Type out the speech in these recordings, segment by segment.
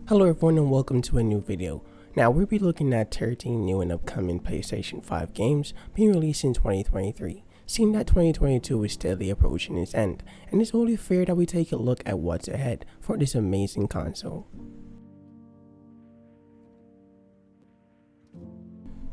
Hello everyone and welcome to a new video. Now we'll be looking at 13 new and upcoming PlayStation 5 games being released in 2023. Seeing that 2022 is steadily approaching its end, and it's only fair that we take a look at what's ahead for this amazing console.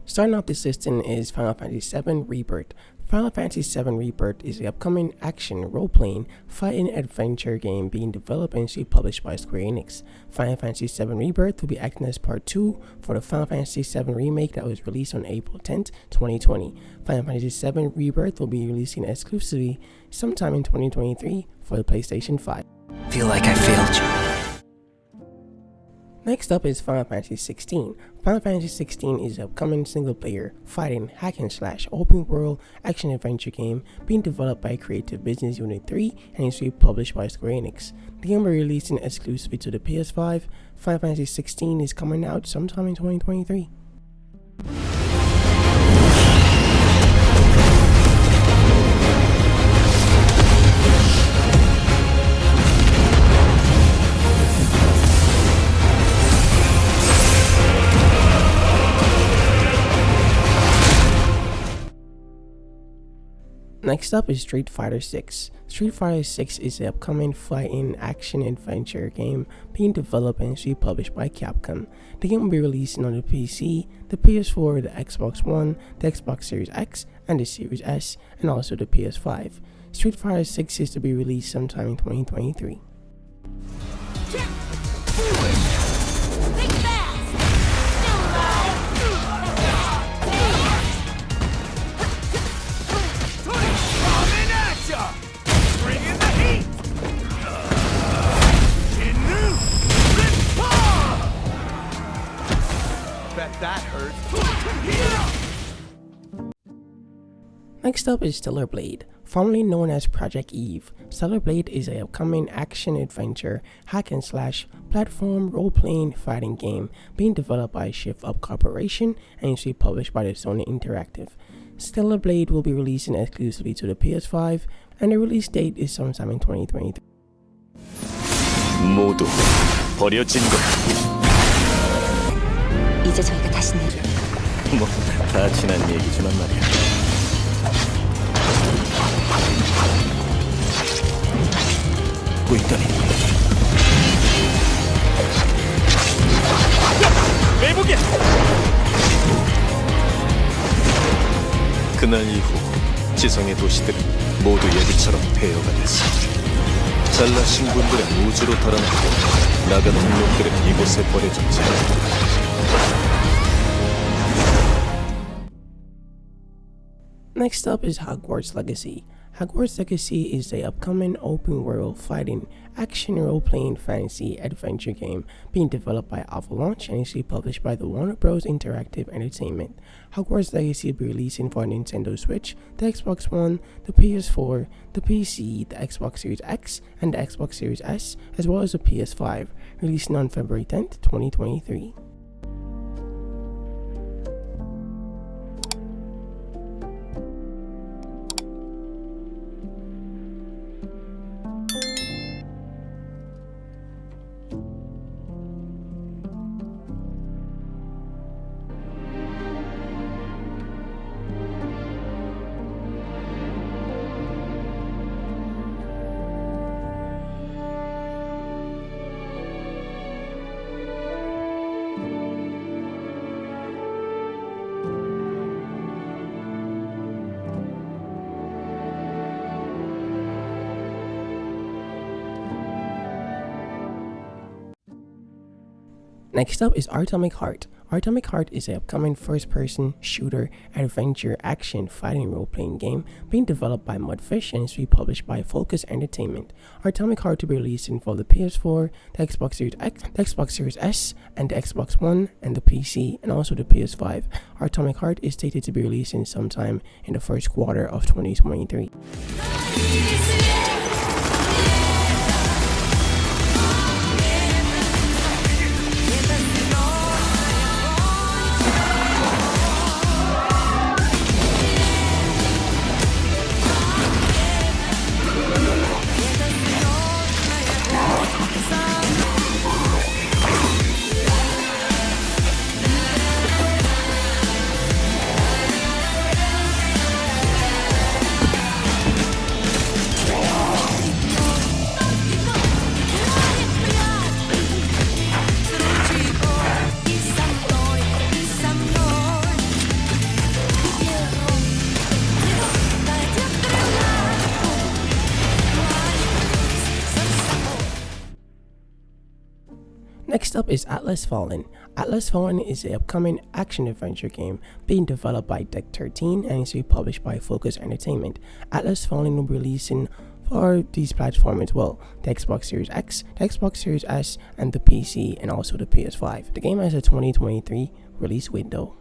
Starting off this listing is Final Fantasy VII Rebirth. Final Fantasy VII Rebirth is the upcoming action, role-playing, fighting adventure game being developed and published by Square Enix. Final Fantasy VII Rebirth will be acting as part 2 for the Final Fantasy VII Remake that was released on April 10th, 2020. Final Fantasy VII Rebirth will be releasing exclusively sometime in 2023 for the PlayStation 5. Feel like I failed you. Next up is Final Fantasy XVI. Final Fantasy XVI is an upcoming single-player, fighting, hack-and-slash, open-world, action-adventure game being developed by Creative Business Unit 3 and is published by Square Enix. The game will be releasing exclusively to the PS5. Final Fantasy XVI is coming out sometime in 2023. Next up is Street Fighter VI. Street Fighter VI is the upcoming fighting action-adventure game being developed and published by Capcom. The game will be releasing on the PC, the PS4, the Xbox One, the Xbox Series X, and the Series S, and also the PS5. Street Fighter VI is to be released sometime in 2023. That hurt. Next up is Stellar Blade, formerly known as Project Eve. Stellar Blade is an upcoming action-adventure, hack-and-slash, platform, role-playing, fighting game being developed by Shift Up Corporation and is published by the Sony Interactive. Stellar Blade will be releasing exclusively to the PS5, and the release date is sometime in 2023. 모두 버려진 것. 이제 저희가 다시는 뭐 다 지난 얘기지만 말이야. 고 있더니 매복이야. 그날 이후 지성의 도시들은 모두 예비처럼 폐허가 됐어. 잘나신 분들은 우주로 달아나고 나가는 놈들은 이곳에 버려졌지. Next up is Hogwarts Legacy. Hogwarts Legacy is the upcoming open-world fighting, action role-playing fantasy adventure game being developed by Avalanche and is published by the Warner Bros. Interactive Entertainment. Hogwarts Legacy will be releasing for Nintendo Switch, the Xbox One, the PS4, the PC, the Xbox Series X, and the Xbox Series S, as well as the PS5, releasing on February 10th, 2023. Next up is Atomic Heart. Atomic Heart is an upcoming first-person shooter, adventure, action, fighting role-playing game being developed by Mudfish and is published by Focus Entertainment. Atomic Heart to be released for the PS4, the Xbox Series X, the Xbox Series S, and the Xbox One, and the PC, and also the PS5. Atomic Heart is stated to be releasing sometime in the first quarter of 2023. Next up is Atlas Fallen. Atlas Fallen is an upcoming action-adventure game being developed by Deck 13 and is published by Focus Entertainment. Atlas Fallen will be releasing for these platforms as well: the Xbox Series X, the Xbox Series S, and the PC, and also the PS5. The game has a 2023 release window.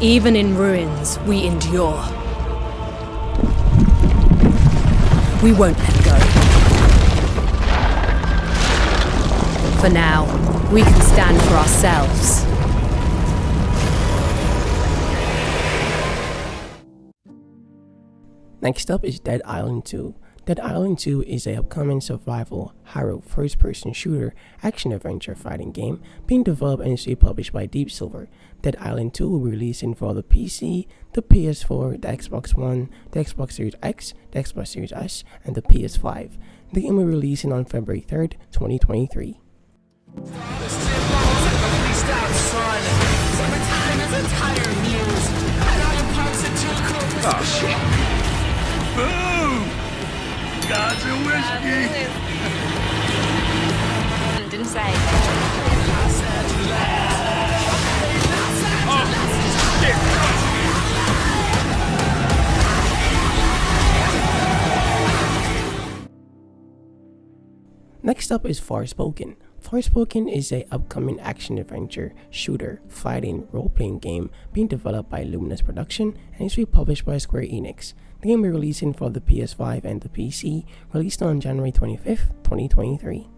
Even in ruins, we endure. We won't let go. For now, we can stand for ourselves. Next up is Dead Island 2. Dead Island 2 is an upcoming survival horror first-person shooter action-adventure fighting game being developed and is published by Deep Silver. Dead Island 2 will be releasing for the PC, the PS4, the Xbox One, the Xbox Series X, the Xbox Series S, and the PS5. The game will be releasing on February 3rd, 2023. Oh shit. Boom! God's a whiskey! Didn't say. Next up is Forspoken. Forspoken is an upcoming action-adventure shooter fighting role-playing game being developed by Luminous Production and is published by Square Enix. The game will be releasing for the PS5 and the PC, released on January 25th, 2023.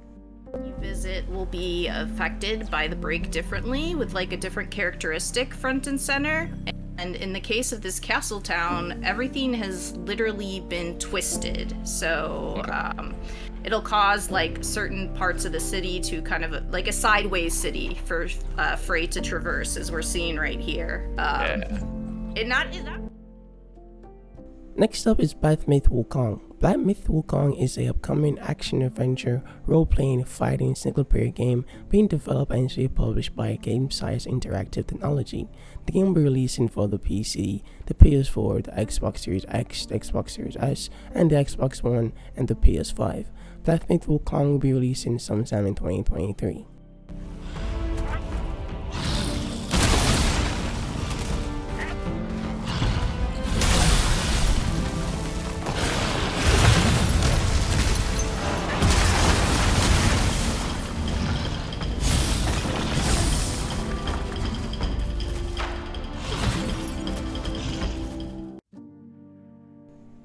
You visit will be affected by the break differently, with like a different characteristic front and center. And in the case of this castle town, everything has literally been twisted. So it'll cause like certain parts of the city to kind of like a sideways city for Frey to traverse, as we're seeing right here. Next up is Black Myth Wukong. Black Myth Wukong is an upcoming action-adventure, role-playing, fighting, single-player game being developed and is published by Game Size Interactive Technology. The game will be releasing for the PC, the PS4, the Xbox Series X, the Xbox Series S, and the Xbox One, and the PS5. Black Myth Wukong will be releasing sometime in 2023.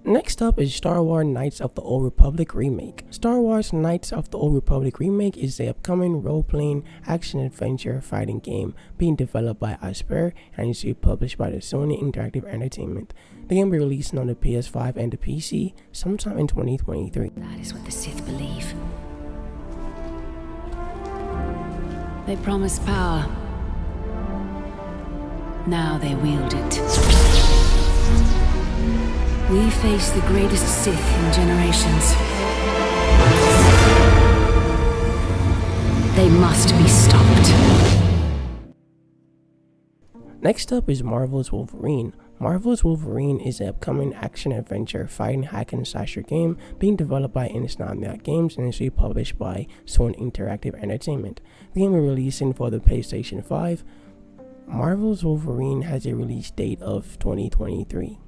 Next up is Star Wars Knights of the Old Republic Remake. Star Wars Knights of the Old Republic Remake is the upcoming role-playing action-adventure fighting game being developed by Aspyr and is published by the Sony Interactive Entertainment. The game will be releasing on the PS5 and the PC sometime in 2023. That is what the Sith believe. They promise power. Now they wield it. We face the greatest Sith in generations. They must be stopped. Next up is Marvel's Wolverine. Marvel's Wolverine is an upcoming action-adventure fighting hack and slasher game being developed by Insomniac Games and is published by Sony Interactive Entertainment. The game will be releasing for the PlayStation 5. Marvel's Wolverine has a release date of 2023.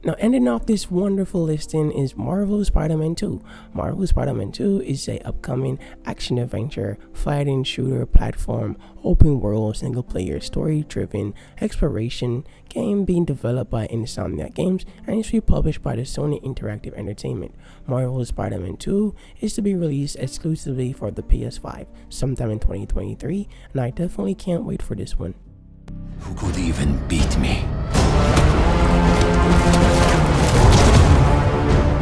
Now, ending off this wonderful listing is Marvel Spider-Man 2. Marvel Spider-Man 2 is a upcoming action-adventure, fighting shooter, platform, open world, single-player, story-driven exploration game being developed by Insomniac Games and is to be published by the Sony Interactive Entertainment. Marvel Spider-Man 2 is to be released exclusively for the PS5 sometime in 2023, and I definitely can't wait for this one. Who could even beat me?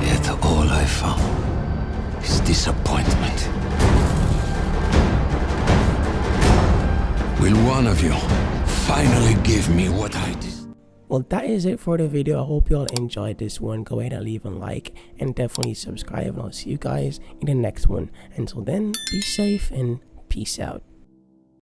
Yet all I found is disappointment. Will one of you finally give me what I deserve? Well, that is it for the video. I hope you all enjoyed this one. Go ahead and leave a like and definitely subscribe, and I'll see you guys in the next one. Until then, be safe and peace out.